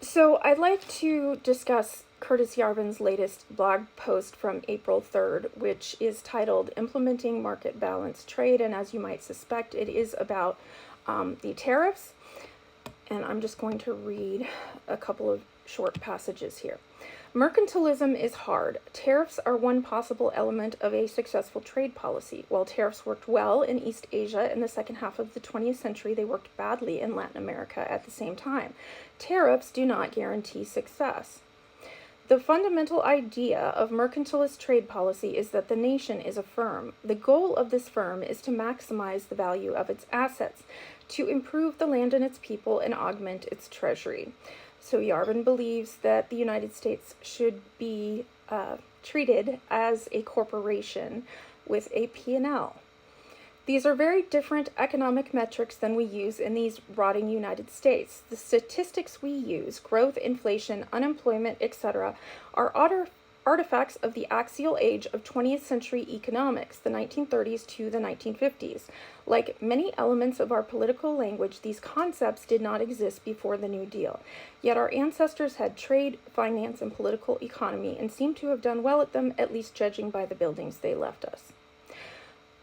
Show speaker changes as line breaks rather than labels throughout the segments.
So I'd like to discuss Curtis Yarvin's latest blog post from April 3rd, which is titled Implementing Market Balanced Trade. And as you might suspect, it is about the tariffs. And I'm just going to read a couple of short passages here. Mercantilism is hard. Tariffs are one possible element of a successful trade policy. While tariffs worked well in East Asia in the second half of the 20th century, they worked badly in Latin America at the same time. Tariffs do not guarantee success. The fundamental idea of mercantilist trade policy is that the nation is a firm. The goal of this firm is to maximize the value of its assets, to improve the land and its people, and augment its treasury. So Yarvin believes that the United States should be treated as a corporation with a P&L. These are very different economic metrics than we use in these rotting United States. The statistics we use, growth, inflation, unemployment, etc., are artifacts of the axial age of 20th century economics, the 1930s to the 1950s. Like many elements of our political language, these concepts did not exist before the New Deal. Yet our ancestors had trade, finance, and political economy and seem to have done well at them, at least judging by the buildings they left us.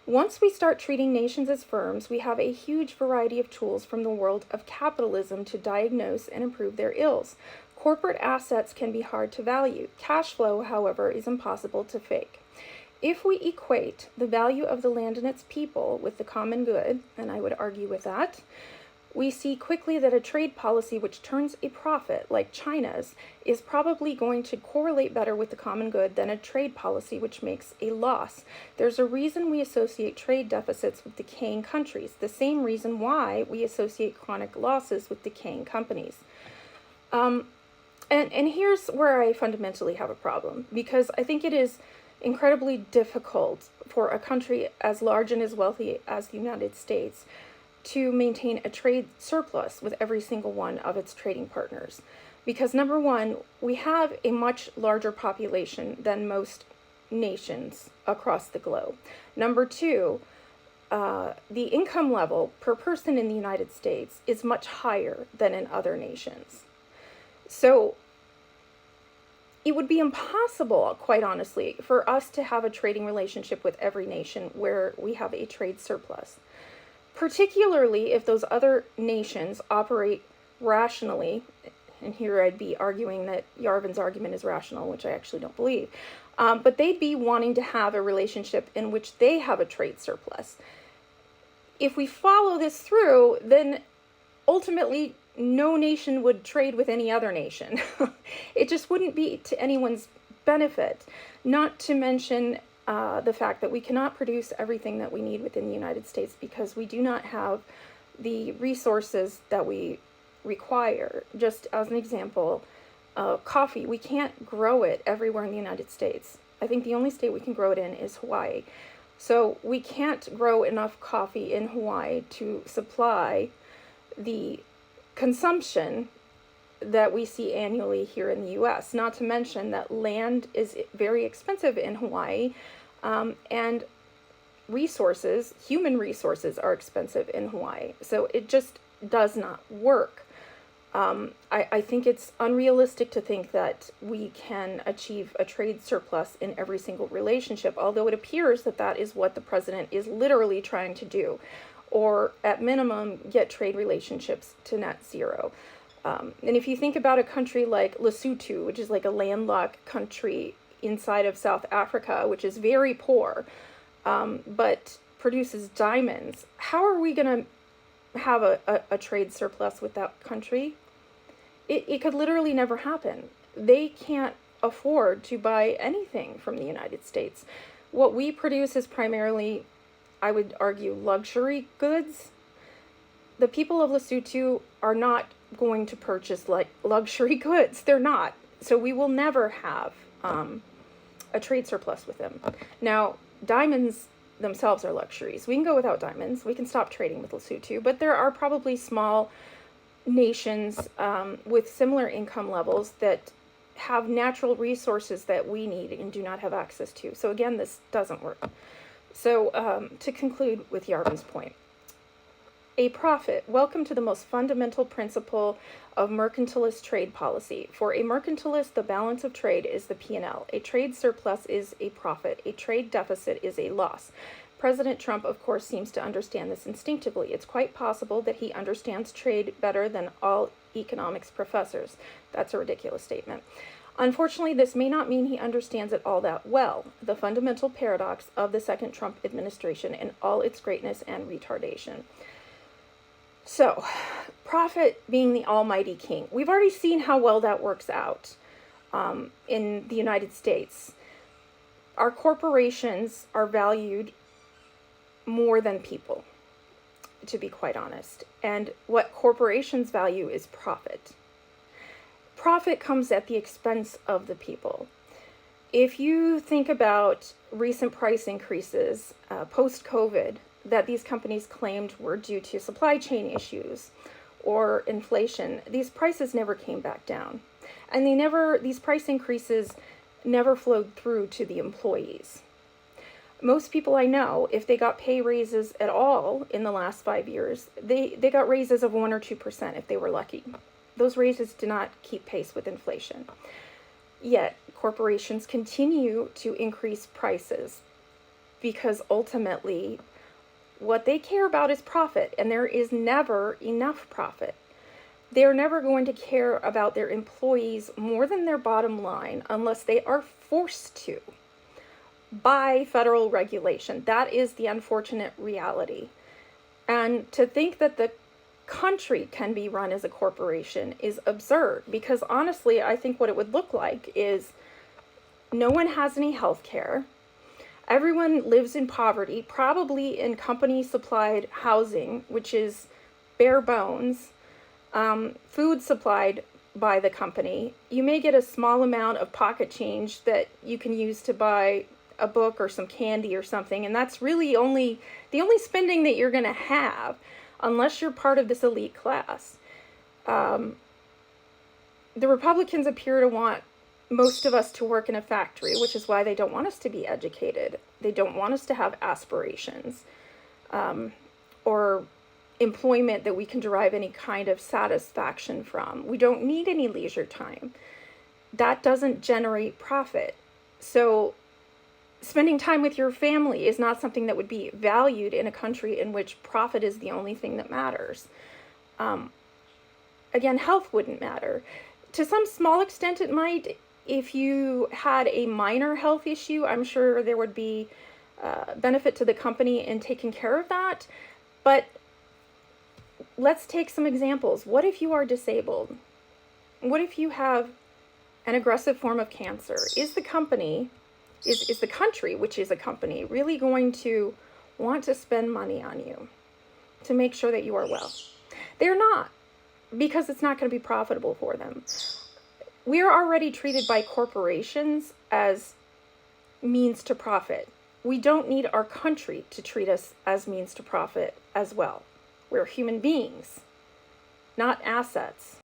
Once we start treating nations as firms, we have a huge variety of tools from the world of capitalism to diagnose and improve their ills. Corporate assets can be hard to value. Cash flow, however, is impossible to fake. If we equate the value of the land and its people with the common good, and I would argue with that, we see quickly that a trade policy which turns a profit, like China's, is probably going to correlate better with the common good than a trade policy which makes a loss. There's a reason we associate trade deficits with decaying countries, the same reason why we associate chronic losses with decaying companies. And here's where I fundamentally have a problem, because I think it is incredibly difficult for a country as large and as wealthy as the United States to maintain a trade surplus with every single one of its trading partners. Because number one, we have a much larger population than most nations across the globe. Number two, the income level per person in the United States is much higher than in other nations. So it would be impossible, quite honestly, for us to have a trading relationship with every nation where we have a trade surplus. Particularly if those other nations operate rationally, and here I'd be arguing that Yarvin's argument is rational, which I actually don't believe, but they'd be wanting to have a relationship in which they have a trade surplus. If we follow this through, then ultimately no nation would trade with any other nation. It just wouldn't be to anyone's benefit, not to mention the fact that we cannot produce everything that we need within the United States because we do not have the resources that we require. Just as an example, coffee, we can't grow it everywhere in the United States. I think the only state we can grow it in is Hawaii. So we can't grow enough coffee in Hawaii to supply the consumption that we see annually here in the U.S., not to mention that land is very expensive in Hawaii, and resources, human resources, are expensive in Hawaii. So it just does not work. I think it's unrealistic to think that we can achieve a trade surplus in every single relationship, although it appears that that is what the president is literally trying to do, or at minimum, get trade relationships to net zero. And if you think about a country like Lesotho, which is like a landlocked country inside of South Africa, which is very poor, but produces diamonds, how are we going to have a trade surplus with that country? It could literally never happen. They can't afford to buy anything from the United States. What we produce is primarily, I would argue, luxury goods. The people of Lesotho are not going to purchase like luxury goods. They're not. So we will never have a trade surplus with them. Now, diamonds themselves are luxuries. We can go without diamonds. We can stop trading with Lesotho, but there are probably small nations with similar income levels that have natural resources that we need and do not have access to. So again, this doesn't work. So to conclude with Yarvin's point, A profit. Welcome to the most fundamental principle of mercantilist trade policy. For a mercantilist, the balance of trade is the P&L. A trade surplus is a profit. A trade deficit is a loss. President Trump, of course, seems to understand this instinctively. It's quite possible that he understands trade better than all economics professors. That's a ridiculous statement. Unfortunately, this may not mean he understands it all that well. The fundamental paradox of the second Trump administration in all its greatness and retardation. So, profit being the almighty king. We've already seen how well that works out in the United States. Our corporations are valued more than people, to be quite honest. And what corporations value is profit. Profit comes at the expense of the people. If you think about recent price increases post-COVID, that these companies claimed were due to supply chain issues or inflation, these prices never came back down. And these price increases never flowed through to the employees. Most people I know, if they got pay raises at all in the last 5 years, they got raises of 1 or 2% if they were lucky. Those raises did not keep pace with inflation. Yet, corporations continue to increase prices because ultimately, what they care about is profit, and there is never enough profit. They're never going to care about their employees more than their bottom line unless they are forced to by federal regulation. That is the unfortunate reality. And to think that the country can be run as a corporation is absurd, because honestly, I think what it would look like is no one has any health care. Everyone lives in poverty, probably in company-supplied housing, which is bare bones, food supplied by the company. You may get a small amount of pocket change that you can use to buy a book or some candy or something, and that's really the only spending that you're going to have, unless you're part of this elite class. The Republicans appear to want most of us to work in a factory, which is why they don't want us to be educated. They don't want us to have aspirations or employment that we can derive any kind of satisfaction from. We don't need any leisure time. That doesn't generate profit. So spending time with your family is not something that would be valued in a country in which profit is the only thing that matters. Again, health wouldn't matter. To some small extent it might. If you had a minor health issue, I'm sure there would be benefit to the company in taking care of that. But let's take some examples. What if you are disabled? What if you have an aggressive form of cancer? Is the country, which is a company, really going to want to spend money on you to make sure that you are well? They're not, because it's not going to be profitable for them. We are already treated by corporations as means to profit. We don't need our country to treat us as means to profit as well. We're human beings, not assets.